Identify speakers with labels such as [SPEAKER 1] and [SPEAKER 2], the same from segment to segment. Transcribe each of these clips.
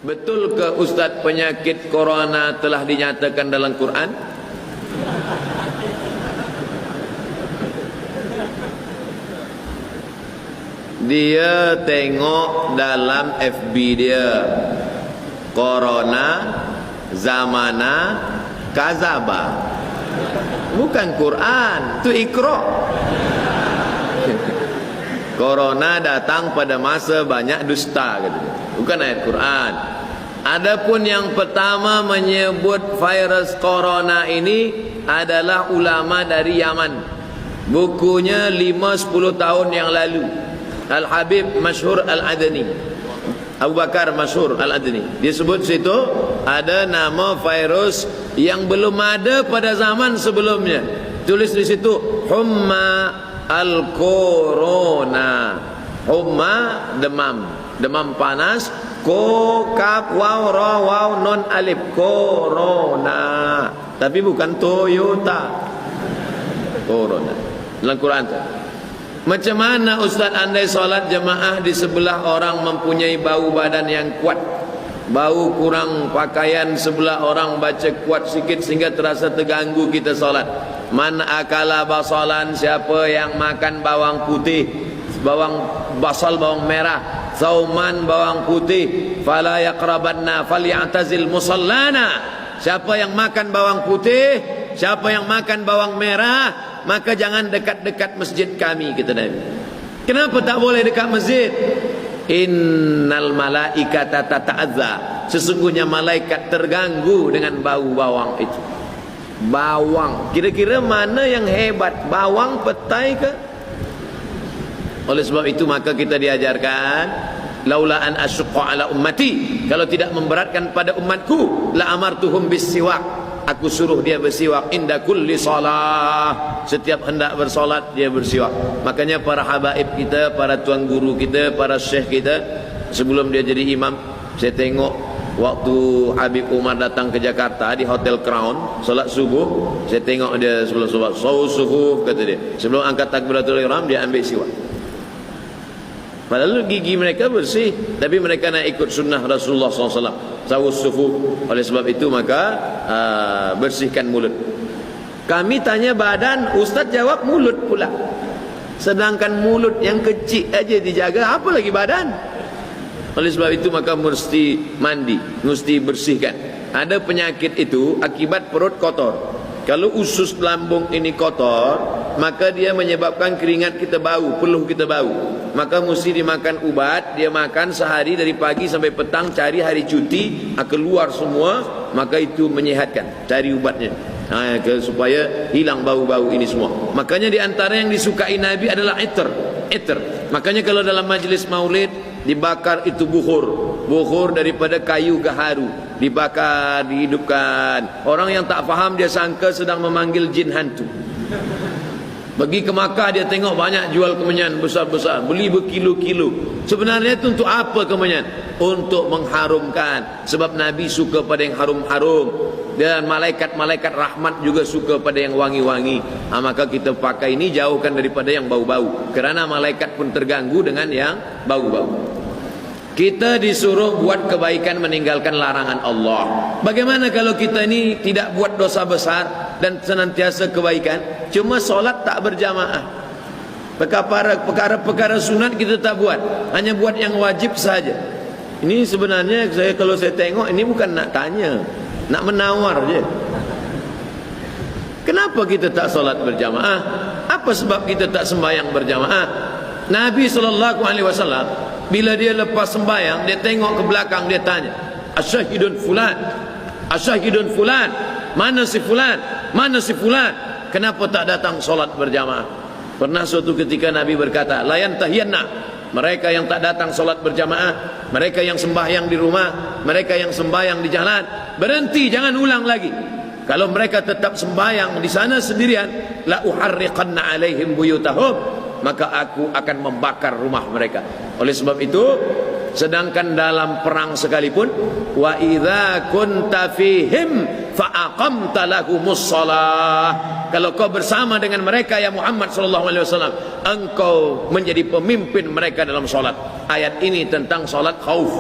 [SPEAKER 1] Betul ke Ustaz penyakit corona telah dinyatakan dalam Quran? Dia tengok dalam FB dia, Corona Zamana Kazaba. Bukan Quran, itu Iqra. Corona datang pada masa banyak dusta, katanya. Bukan ayat Quran. Adapun yang pertama menyebut virus corona ini adalah ulama dari Yaman. Bukunya 5-10 tahun yang lalu. Al-Habib Masyhur Al-Adni, Abu Bakar Masyhur Al-Adni, dia sebut situ ada nama virus yang belum ada pada zaman sebelumnya. Tulis di situ humma al-corona. Humma demam, demam panas. Ko kaf waw ra waw non alif, corona. Tapi bukan Toyota. Corona. Dalam Quran tu. Macam mana Ustaz andai solat jemaah di sebelah orang mempunyai bau badan yang kuat, bau kurang pakaian, sebelah orang baca kuat sikit sehingga terasa terganggu kita solat. Man akala basalan, siapa yang makan bawang putih, bawang basal, bawang merah, sauman, bawang putih, fala yaqrabanna falyatazil musallana. Siapa yang makan bawang putih, siapa yang makan bawang merah, maka jangan dekat-dekat masjid kami, kata Nabi. Kenapa tak boleh dekat masjid? Innal malaikata tata'adza. Sesungguhnya malaikat terganggu dengan bau bawang itu. Bawang, kira-kira mana yang hebat, bawang petai ke? Oleh sebab itu maka kita diajarkan, laula an asyqa ala ummati, kalau tidak memberatkan pada umatku, la amartuhum bis-siwak. Aku suruh dia bersiwak inda kulli salah. Setiap hendak bersolat dia bersiwak. Makanya para habaib kita, para tuan guru kita, para syekh kita, sebelum dia jadi imam, saya tengok waktu Habib Umar datang ke Jakarta di Hotel Crown, solat subuh, saya tengok dia sebelum solat subuh, kata dia, sebelum angkat takbiratul ihram dia ambil siwak. Padahal gigi mereka bersih, tapi mereka nak ikut sunnah Rasulullah SAW, sawus sufu. Oleh sebab itu maka bersihkan mulut. Kami tanya badan, Ustaz jawab mulut pula. Sedangkan mulut yang kecil aja dijaga, apa lagi badan? Oleh sebab itu maka mesti mandi, mesti bersihkan. Ada penyakit itu akibat perut kotor. Kalau usus lambung ini kotor, maka dia menyebabkan keringat kita bau, peluh kita bau. Maka mesti dimakan ubat. Dia makan sehari dari pagi sampai petang, cari hari cuti, keluar semua, maka itu menyehatkan. Cari ubatnya supaya hilang bau-bau ini semua. Makanya di antara yang disukai Nabi adalah itar. Makanya kalau dalam majlis maulid dibakar itu bukhur daripada kayu gaharu, dibakar, dihidupkan. Orang yang tak faham dia sangka sedang memanggil jin hantu. Pergi ke Makkah dia tengok banyak jual kemenyan besar-besar, beli berkilo-kilo. Sebenarnya itu untuk apa kemenyan? Untuk mengharumkan. Sebab Nabi suka pada yang harum-harum, dan malaikat-malaikat rahmat juga suka pada yang wangi-wangi. Maka kita pakai ini, jauhkan daripada yang bau-bau, kerana malaikat pun terganggu dengan yang bau-bau. Kita disuruh buat kebaikan, meninggalkan larangan Allah. Bagaimana kalau kita ini tidak buat dosa besar dan senantiasa kebaikan, cuma solat tak berjamaah, perkara-perkara sunat kita tak buat, hanya buat yang wajib saja. Ini sebenarnya kalau saya tengok ini bukan nak tanya, nak menawar je. Kenapa kita tak solat berjamaah? Apa sebab kita tak sembahyang berjamaah? Nabi SAW bila dia lepas sembahyang, dia tengok ke belakang, dia tanya, asyahidun fulan, asyahidun fulan, mana si fulan, mana si fulan, kenapa tak datang solat berjamaah? Pernah suatu ketika Nabi berkata, la yantahiyanna, mereka yang tak datang solat berjamaah, mereka yang sembahyang di rumah, mereka yang sembahyang di jalan, berhenti, jangan ulang lagi. Kalau mereka tetap sembahyang di sana sendirian, la uharriqanna alaihim buyutahum, maka aku akan membakar rumah mereka. Oleh sebab itu, sedangkan dalam perang sekalipun, wa idza kunta fihim fa aqamta lahumus shalah, kalau kau bersama dengan mereka ya Muhammad sallallahu alaihi wasallam, engkau menjadi pemimpin mereka dalam salat. Ayat ini tentang salat khauf.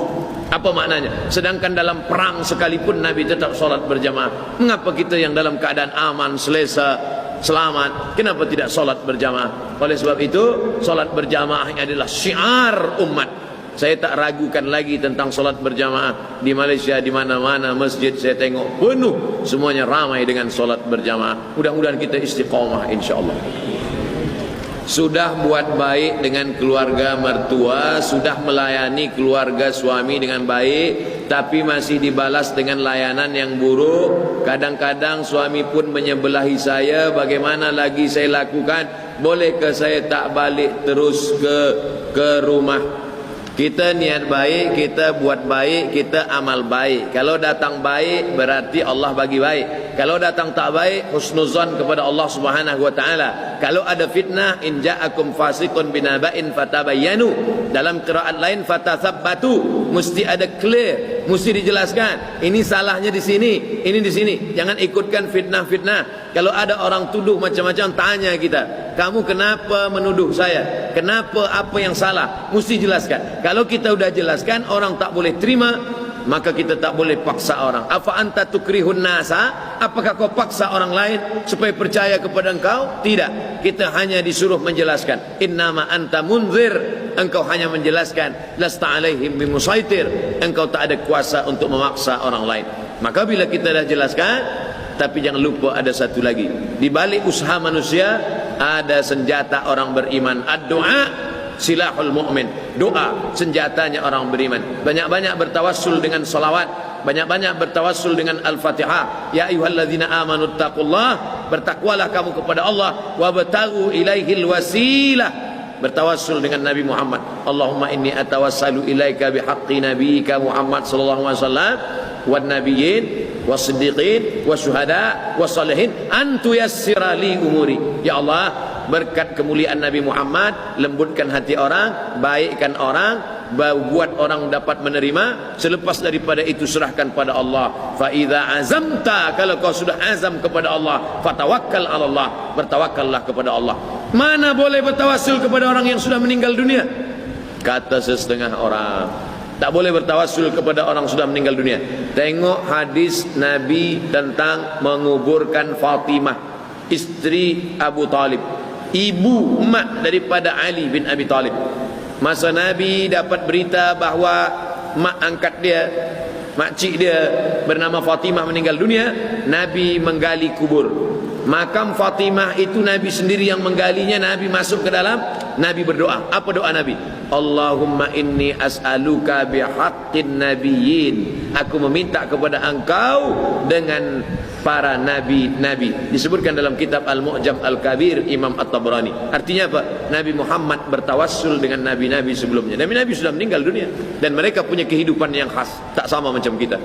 [SPEAKER 1] Apa maknanya? Sedangkan dalam perang sekalipun Nabi tetap solat berjamaah. Mengapa kita yang dalam keadaan aman, selesa, selamat, kenapa tidak solat berjamaah? Oleh sebab itu, solat berjamaah adalah syiar umat. Saya tak ragukan lagi tentang solat berjamaah. Di Malaysia, di mana-mana masjid saya tengok penuh, semuanya ramai dengan solat berjamaah. Mudah-mudahan kita istiqamah, insyaAllah. Sudah buat baik dengan keluarga mertua, sudah melayani keluarga suami dengan baik, tapi masih dibalas dengan layanan yang buruk. Kadang-kadang suami pun menyebelahi saya. Bagaimana lagi saya lakukan? Bolehkah saya tak balik terus ke rumah? Kita niat baik, kita buat baik, kita amal baik. Kalau datang baik berarti Allah bagi baik. Kalau datang tak baik, husnuzan kepada Allah Subhanahu wa taala. Kalau ada fitnah, in ja'akum fasiqun binaba'in fatabayyanu. Dalam qiraat lain fatathabbatu, mesti ada clear, mesti dijelaskan. Ini salahnya di sini, ini di sini. Jangan ikutkan fitnah-fitnah. Kalau ada orang tuduh macam-macam, tanya kita, kamu kenapa menuduh saya? Kenapa, apa yang salah? Mesti jelaskan. Kalau kita sudah jelaskan, orang tak boleh terima, maka kita tak boleh paksa orang. Afa anta tukrihun nasa? Apakah kau paksa orang lain supaya percaya kepada engkau? Tidak. Kita hanya disuruh menjelaskan. Innama anta munzir. Engkau hanya menjelaskan. Lasta alaihim bimusaitir. Engkau tak ada kuasa untuk memaksa orang lain. Maka bila kita dah jelaskan, tapi jangan lupa ada satu lagi. Di balik usaha manusia ada senjata orang beriman. Ad-du'a silahul mu'min. Doa senjatanya orang beriman. Banyak-banyak bertawassul dengan salawat, banyak-banyak bertawassul dengan Al-Fatihah. Ya ayyuhalladzina amanu taqullah, bertakwalah kamu kepada Allah, wabtaghu ilaihil wasilah, bertawassul dengan Nabi Muhammad. Allahumma inni atawassalu ilaika bihaqqi nabiyyika Muhammad sallallahu alaihi wasallam wan nabiyyin wasiddiqin wasyuhada wassalihin an tuyassira li umuri. Ya Allah, berkat kemuliaan Nabi Muhammad, lembutkan hati orang, baikkan orang, buat orang dapat menerima. Selepas daripada itu serahkan pada Allah. Fa idza azamta, kalau kau sudah azam kepada Allah, fatawakkal 'ala Allah, bertawakkallah kepada Allah. Mana boleh bertawassul kepada orang yang sudah meninggal dunia? Kata sesetengah orang, tak boleh bertawassul kepada orang sudah meninggal dunia. Tengok hadis Nabi tentang menguburkan Fatimah, istri Abu Talib, ibu emak daripada Ali bin Abi Talib. Masa Nabi dapat berita bahawa mak angkat dia, makcik dia bernama Fatimah meninggal dunia, Nabi menggali kubur. Makam Fatimah itu Nabi sendiri yang menggalinya. Nabi masuk ke dalam, Nabi berdoa. Apa doa Nabi? Allahumma inni as'aluka bihaqqin nabiyyin. Aku meminta kepada engkau dengan para nabi-nabi. Disebutkan dalam kitab Al-Mu'jam Al-Kabir Imam At-Tabrani. Artinya apa? Nabi Muhammad bertawassul dengan nabi-nabi sebelumnya. Nabi-nabi sudah meninggal dunia dan mereka punya kehidupan yang khas, tak sama macam kita.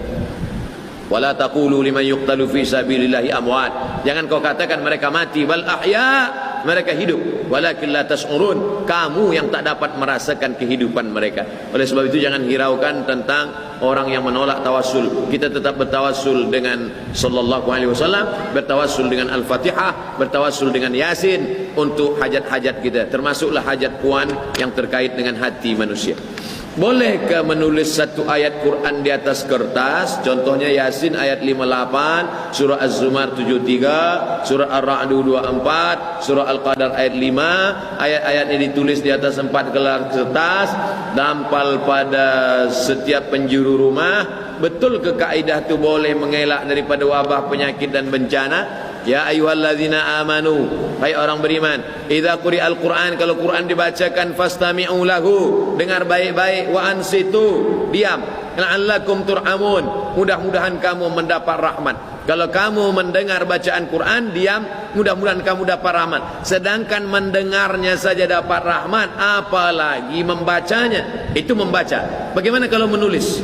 [SPEAKER 1] Wala taqulu liman yuqtalu fi sabilillahi amwat. Jangan kau katakan mereka mati, bal ahya, mereka hidup. Walakin la tash'urun, kamu yang tak dapat merasakan kehidupan mereka. Oleh sebab itu jangan hiraukan tentang orang yang menolak tawassul. Kita tetap bertawassul dengan sallallahu alaihi wasallam, bertawassul dengan Al-Fatihah, bertawassul dengan Yasin untuk hajat-hajat kita, termasuklah hajat puan yang terkait dengan hati manusia. Bolehkah menulis satu ayat Quran di atas kertas? Contohnya Yasin ayat 58, surah Az-Zumar 73, surah Ar-Ra'd 24, surah Al-Qadar ayat 5. Ayat-ayatnya ditulis di atas 4 kertas, dampal pada setiap penjuru rumah. Betul ke kaidah itu boleh mengelak daripada wabah, penyakit dan bencana? Ya ayyuhalladzina amanu, hai orang beriman, idza quri'al Qur'an, kalau Quran dibacakan, fastami'u lahu, dengar baik-baik, wa ansitu, diam, la'allakum turhamun, mudah-mudahan kamu mendapat rahmat. Kalau kamu mendengar bacaan Quran, diam, mudah-mudahan kamu dapat rahmat. Sedangkan mendengarnya saja dapat rahmat, apalagi membacanya. Itu membaca. Bagaimana kalau menulis?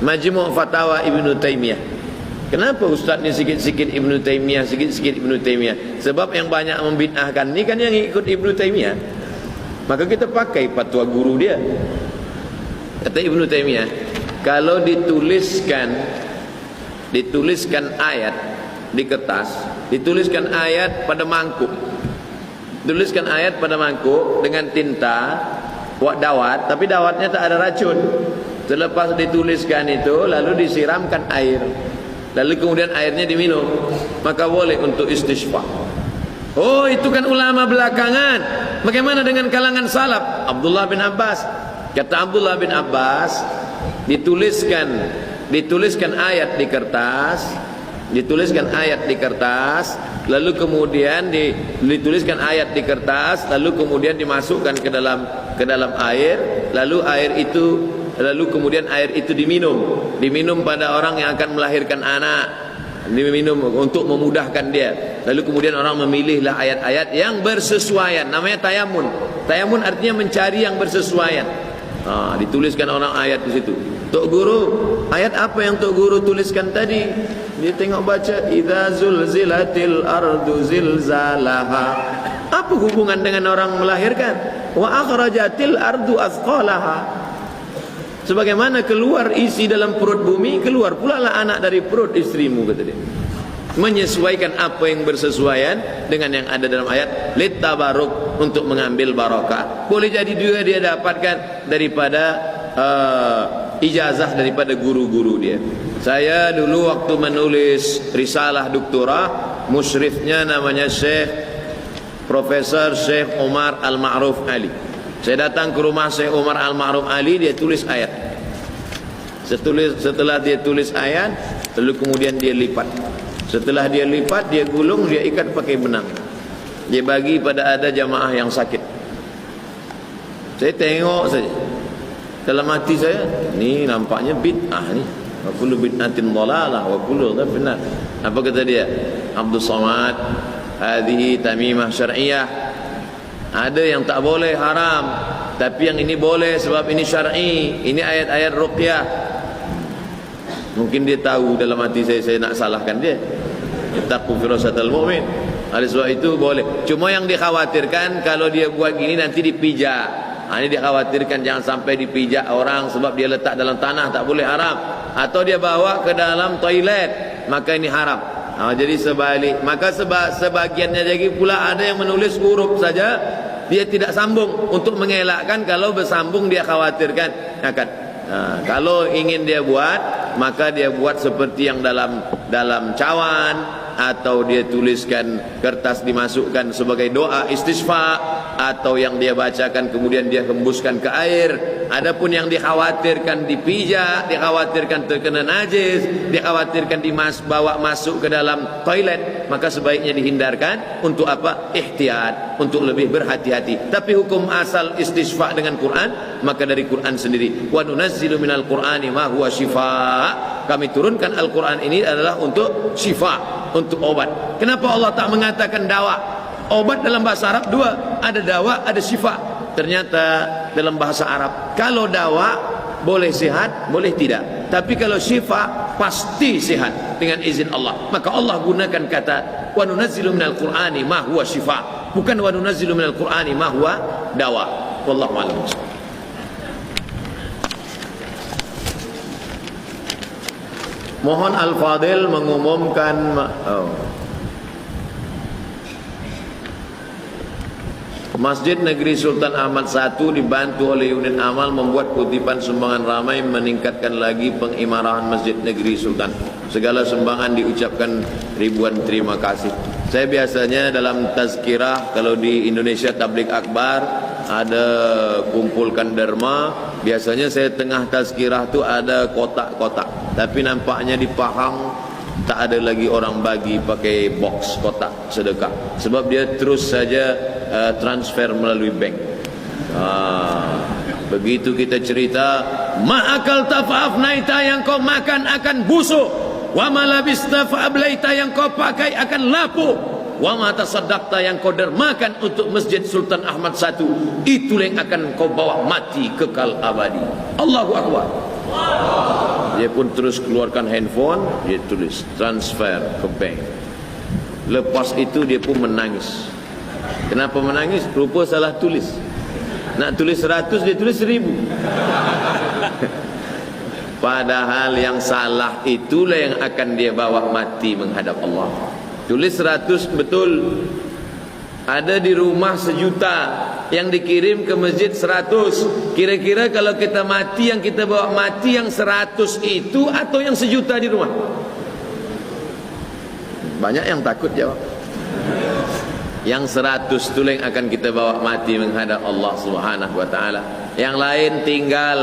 [SPEAKER 1] Majmu' Fatawa Ibnu Taimiyah. Kenapa Ustaz ni sikit-sikit Ibnu Taimiyah, sikit-sikit Ibnu Taimiyah? Sebab yang banyak membid'ahkan ni kan yang ikut Ibnu Taimiyah. Maka kita pakai fatwa guru dia. Kata Ibnu Taimiyah, kalau dituliskan ayat di kertas, dituliskan ayat pada mangkuk, tuliskan ayat pada mangkuk dengan tinta, buat dawat, tapi dawatnya tak ada racun. Selepas dituliskan itu, lalu disiramkan air, lalu kemudian airnya diminum, maka boleh untuk istisqa. Oh, itu kan ulama belakangan. Bagaimana dengan kalangan salaf? Abdullah bin Abbas. Kata Abdullah bin Abbas, dituliskan ayat di kertas, lalu kemudian dituliskan ayat di kertas, lalu kemudian dimasukkan ke dalam air, lalu kemudian air itu diminum pada orang yang akan melahirkan anak, diminum untuk memudahkan dia. Lalu kemudian orang memilihlah ayat-ayat yang bersesuaian, namanya tayamun. Tayamun artinya mencari yang bersesuaian. Dituliskan orang ayat di situ. Tok Guru, ayat apa yang Tok Guru tuliskan tadi? Dia tengok baca, idza zulzilatil ardu zilzalaha. Apa hubungan dengan orang melahirkan? Wa akhrajatil ardu athqalaha. Sebagaimana keluar isi dalam perut bumi, keluar pula lah anak dari perut istrimu, kata dia. Menyesuaikan apa yang bersesuaian dengan yang ada dalam ayat, litabaruk, untuk mengambil barakah. Boleh jadi juga dia dapatkan daripada ijazah daripada guru-guru dia. Saya dulu waktu menulis risalah doktorah, musyrifnya namanya Profesor Syekh Umar Al-Ma'ruf Ali. Saya datang ke rumah Syekh Umar Al-Ma'ruf Ali, dia tulis ayat. Setelah dia tulis ayat, lalu kemudian dia lipat. Setelah dia lipat, dia gulung, dia ikat pakai benang. Dia bagi pada ada jamaah yang sakit. Saya tengok saja. Dalam hati saya, ni nampaknya bid'ah ni. Wa kullu bid'atin dhalalah wa kullu benar. Apa kata dia? Abdul Samad, hadhihi tamimah syar'iyah. Ada yang tak boleh, haram, tapi yang ini boleh sebab ini syar'i. Ini ayat-ayat ruqyah. Mungkin dia tahu dalam hati saya nak salahkan dia. Ittaqu firasatal mu'min. Oleh sebab itu boleh. Cuma yang dikhawatirkan kalau dia buat gini nanti dipijak. Ini dikhawatirkan jangan sampai dipijak orang sebab dia letak dalam tanah, tak boleh, haram. Atau dia bawa ke dalam toilet, maka ini haram. Jadi sebalik. Maka sebagiannya lagi pula ada yang menulis huruf saja, dia tidak sambung untuk mengelakkan kalau bersambung dia khawatirkan akan. Kalau ingin dia buat, maka dia buat seperti yang dalam cawan, atau dia tuliskan kertas dimasukkan sebagai doa istisqa, atau yang dia bacakan kemudian dia hembuskan ke air. Adapun yang dikhawatirkan dipijak, dikhawatirkan terkena najis, dikhawatirkan bawa masuk ke dalam toilet, maka sebaiknya dihindarkan. Untuk apa? Ihtiyat, untuk lebih berhati-hati. Tapi hukum asal istisqa dengan Quran, maka dari Quran sendiri. Wa nunazzilu minal Qur'ani ma huwa syifaa. Kami turunkan Al-Quran ini adalah untuk syifa, untuk obat. Kenapa Allah tak mengatakan dawa? Obat dalam bahasa Arab dua, ada dawa, ada syifa. Ternyata dalam bahasa Arab, kalau dawa boleh sihat, boleh tidak. Tapi kalau syifa pasti sihat dengan izin Allah. Maka Allah gunakan kata wa nunazzilu minal Qur'ani ma huwa syifa, bukan wa nunazzilu minal Qur'ani ma huwa dawa. Wallahu a'lam. Mohon Al-Fadil mengumumkan Masjid Negeri Sultan Ahmad I dibantu oleh unit amal membuat kutipan sumbangan ramai, meningkatkan lagi pengimarahan Masjid Negeri Sultan. Segala sumbangan diucapkan ribuan terima kasih. Saya biasanya dalam tazkirah, kalau di Indonesia Tabligh Akbar ada kumpulkan derma, biasanya saya tengah tazkirah tu ada kotak-kotak. Tapi nampaknya di Pahang tak ada lagi orang bagi pakai box kotak sedekah, sebab dia terus saja transfer melalui bank. Begitu kita cerita, ma'akal tafa'afnaita, yang kau makan akan busuk, wa malabista fa'ablaita, yang kau pakai akan lapuk, wa ma tasaddaqta, yang kau dermakan untuk Masjid Sultan Ahmad I, itulah yang akan kau bawa mati kekal abadi. Allahu Akbar. Dia pun terus keluarkan handphone, dia tulis transfer ke bank. Lepas itu dia pun menangis. Kenapa menangis? Rupa salah tulis. Nak tulis 100, dia tulis 1000. Padahal yang salah itulah yang akan dia bawa mati menghadap Allah. Tulis 100 betul, ada di rumah 1 juta, yang dikirim ke masjid 100. Kira-kira kalau kita mati, yang kita bawa mati yang 100 itu atau yang 1.000.000 di rumah? Banyak yang takut jawab. Yang 100 itu yang akan kita bawa mati menghadap Allah Subhanahu wa taala. Yang lain tinggal.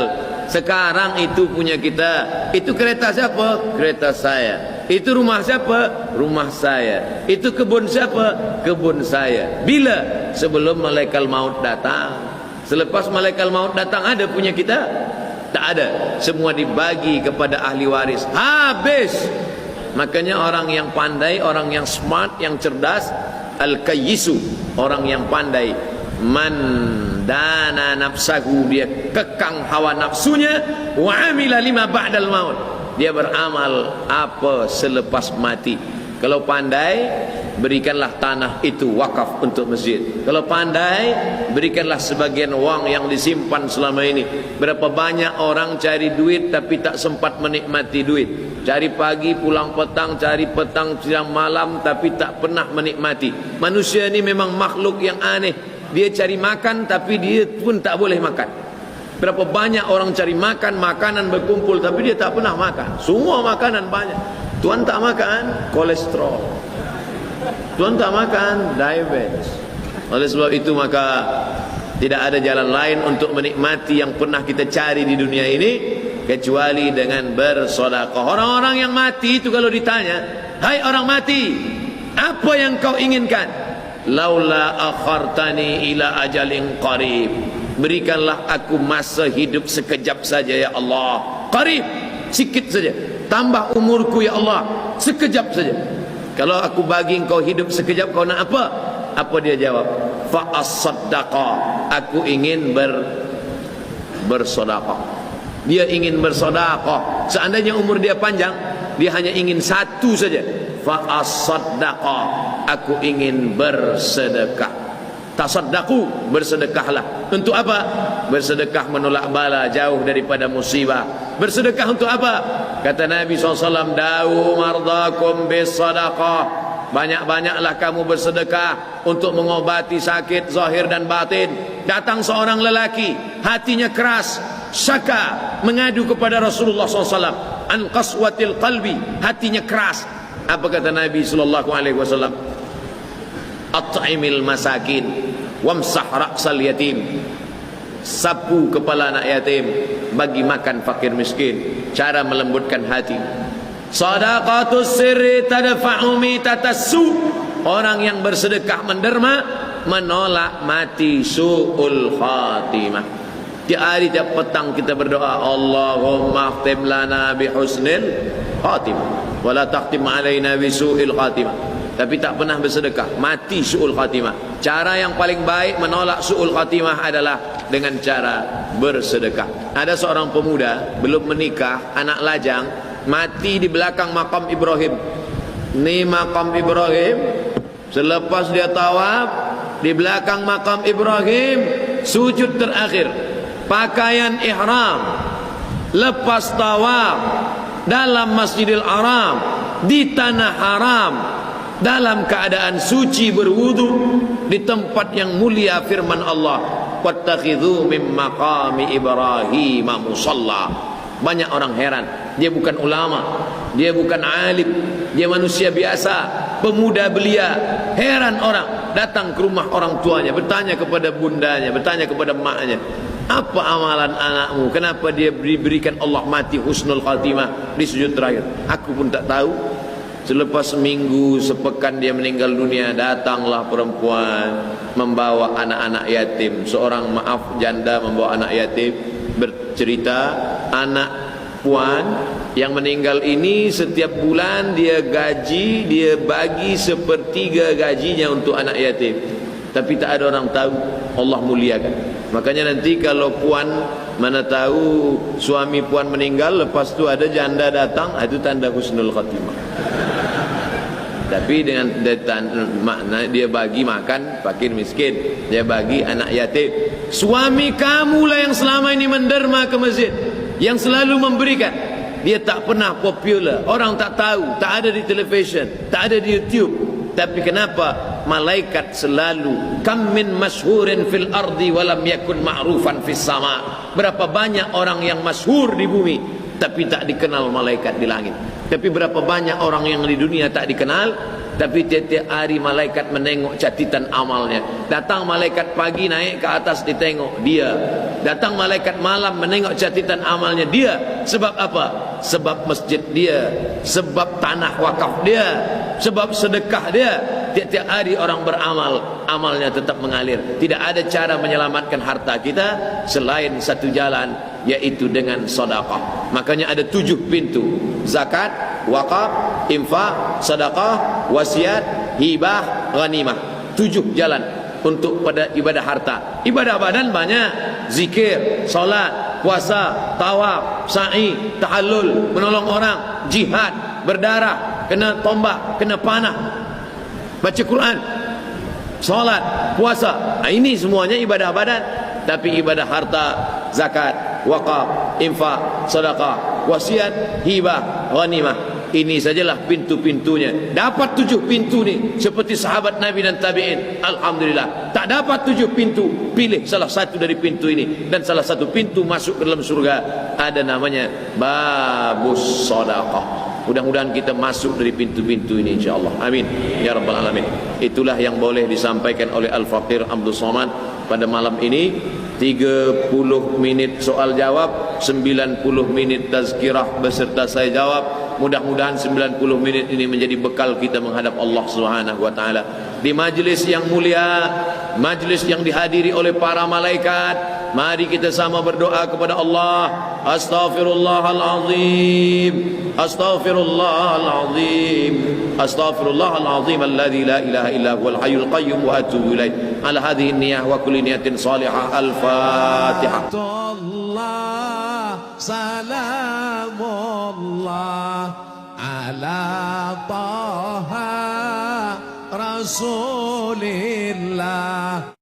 [SPEAKER 1] Sekarang itu punya kita. Itu kereta siapa? Kereta saya. Itu rumah siapa? Rumah saya. Itu kebun siapa? Kebun saya. Bila? Sebelum malaikat maut datang. Selepas malaikat maut datang ada punya kita? Tak ada. Semua dibagi kepada ahli waris. Habis. Makanya orang yang pandai, orang yang smart, yang cerdas, al-kayyisu, orang yang pandai, man dana nafsahu, dia kekang hawa nafsunya, wa amila lima ba'dal maut, dia beramal apa selepas mati. Kalau pandai, berikanlah tanah itu wakaf untuk masjid. Kalau pandai, berikanlah sebagian wang yang disimpan selama ini. Berapa banyak orang cari duit tapi tak sempat menikmati duit. Cari pagi, pulang petang, cari petang, siang malam, tapi tak pernah menikmati. Manusia ini memang makhluk yang aneh. Dia cari makan tapi dia pun tak boleh makan. Berapa banyak orang cari makan, makanan berkumpul tapi dia tak pernah makan. Semua makanan banyak. Tuan tak makan, kolesterol. Tuan tak makan, diabetes. Oleh sebab itu maka tidak ada jalan lain untuk menikmati yang pernah kita cari di dunia ini kecuali dengan bersedekah. Orang-orang yang mati itu kalau ditanya, hai orang mati, apa yang kau inginkan? Laula akhartani ila ajalin qarib, berikanlah aku masa hidup sekejap saja ya Allah. Qarib, sikit saja. Tambah umurku ya Allah, sekejap saja. Kalau aku bagi engkau hidup sekejap, kau nak apa? Apa dia jawab? Fa as-saddaqa, aku ingin bersedekah. Dia ingin bersedekah. Seandainya umur dia panjang, dia hanya ingin satu saja. Fa as-saddaqa, aku ingin bersedekah. Tasaddaqu, bersedekahlah. Untuk apa? Bersedekah menolak bala, jauh daripada musibah. Bersedekah untuk apa? Kata Nabi SAW, da'u mardakum bisadaqah, banyak-banyaklah kamu bersedekah untuk mengobati sakit zahir dan batin. Datang seorang lelaki, hatinya keras, syaka, mengadu kepada Rasulullah SAW, an qaswatil qalbi, hatinya keras. Apa kata Nabi SAW? At'imil masakin wamsah ra'sal yatim, sapu kepala anak yatim, bagi makan fakir miskin. Cara melembutkan hati. Sadaqatus sirri tadfa'u mitatassu, orang yang bersedekah menderma menolak mati su'ul khatimah. Tiap hari tiap petang kita berdoa, Allahumma khtim lana bihusnil khatimah wa la takhtim alaina bisu'il khatimah. Tapi tak pernah bersedekah, mati su'ul khatimah. Cara yang paling baik menolak su'ul khatimah adalah dengan cara bersedekah. Ada seorang pemuda belum menikah, anak lajang, mati di belakang makam Ibrahim. Ini makam Ibrahim. Selepas dia tawaf di belakang makam Ibrahim, sujud terakhir, pakaian ihram, lepas tawaf dalam Masjidil Haram, di tanah haram, dalam keadaan suci, berwudu di tempat yang mulia. Firman Allah, wattakhidhu min maqami Ibrahim musalla. Banyak orang heran, dia bukan ulama, dia bukan alim, dia manusia biasa, pemuda belia. Heran orang, datang ke rumah orang tuanya, bertanya kepada bundanya, bertanya kepada maknya, apa amalan anakmu? Kenapa dia diberikan Allah mati husnul khatimah di sujud terakhir? Aku pun tak tahu. Selepas seminggu, sepekan dia meninggal dunia, datanglah perempuan membawa anak-anak yatim. Seorang janda membawa anak yatim, bercerita, anak puan yang meninggal ini setiap bulan dia gaji, dia bagi 1/3 gajinya untuk anak yatim. Tapi tak ada orang tahu, Allah muliakan. Makanya nanti kalau puan mana tahu suami puan meninggal, lepas tu ada janda datang, itu tanda husnul khatimah. Tapi dengan makna dia bagi makan fakir miskin, dia bagi anak yatim. Suami kamulah yang selama ini menderma ke masjid, yang selalu memberikan. Dia tak pernah popular, orang tak tahu, tak ada di televisyen, tak ada di YouTube, Tapi kenapa malaikat selalu kam min masyhurin fil ardi walam yakun ma'rufan fis sama. Berapa banyak orang yang masyhur di bumi tapi tak dikenal malaikat di langit. Tapi berapa banyak orang yang di dunia tak dikenal, tapi tiap-tiap hari malaikat menengok catatan amalnya. Datang malaikat pagi naik ke atas ditengok dia. Datang malaikat malam menengok catatan amalnya dia. Sebab apa? Sebab masjid dia, sebab tanah wakaf dia, sebab sedekah dia. Tiap-tiap hari orang beramal, amalnya tetap mengalir. Tidak ada cara menyelamatkan harta kita selain satu jalan, yaitu dengan sedekah. Makanya ada 7 pintu: zakat, wakaf, infak, sedekah, wasiat, hibah, ghanimah. 7 jalan untuk pada ibadah harta. Ibadah badan banyak: zikir, solat, puasa, tawaf, sa'i, tahallul, menolong orang, jihad, berdarah, kena tombak, kena panah, baca Quran, solat, puasa. Ini semuanya ibadah badan. Tapi ibadah harta, zakat, wakaf, infak, sedekah, wasiat, hibah, ghanimah, ini sajalah pintu-pintunya. Dapat 7 pintu ni seperti sahabat Nabi dan tabi'in, alhamdulillah. Tak dapat 7 pintu, pilih salah satu dari pintu ini. Dan salah satu pintu masuk ke dalam surga ada namanya babus sedekah. Mudah-mudahan kita masuk dari pintu-pintu ini insya-Allah. Amin ya rabbal alamin. Itulah yang boleh disampaikan oleh Al-Faqir Abdul Somad pada malam ini. 30 minit soal jawab, 90 minit tazkirah beserta saya jawab. Mudah-mudahan 90 minit ini menjadi bekal kita menghadap Allah Subhanahu wa taala di majlis yang mulia, majlis yang dihadiri oleh para malaikat. Mari kita sama berdoa kepada Allah. Astaghfirullahalazim, astaghfirullahalazim, astaghfirullahalazim alladzi la ilaha illa huwal hayyul qayyum wa atubu ilaih. Ala hadhihi niyyah wa kulli niyatin salihah. Al-Fatihah. Salamullah ala Taha Rasulillah.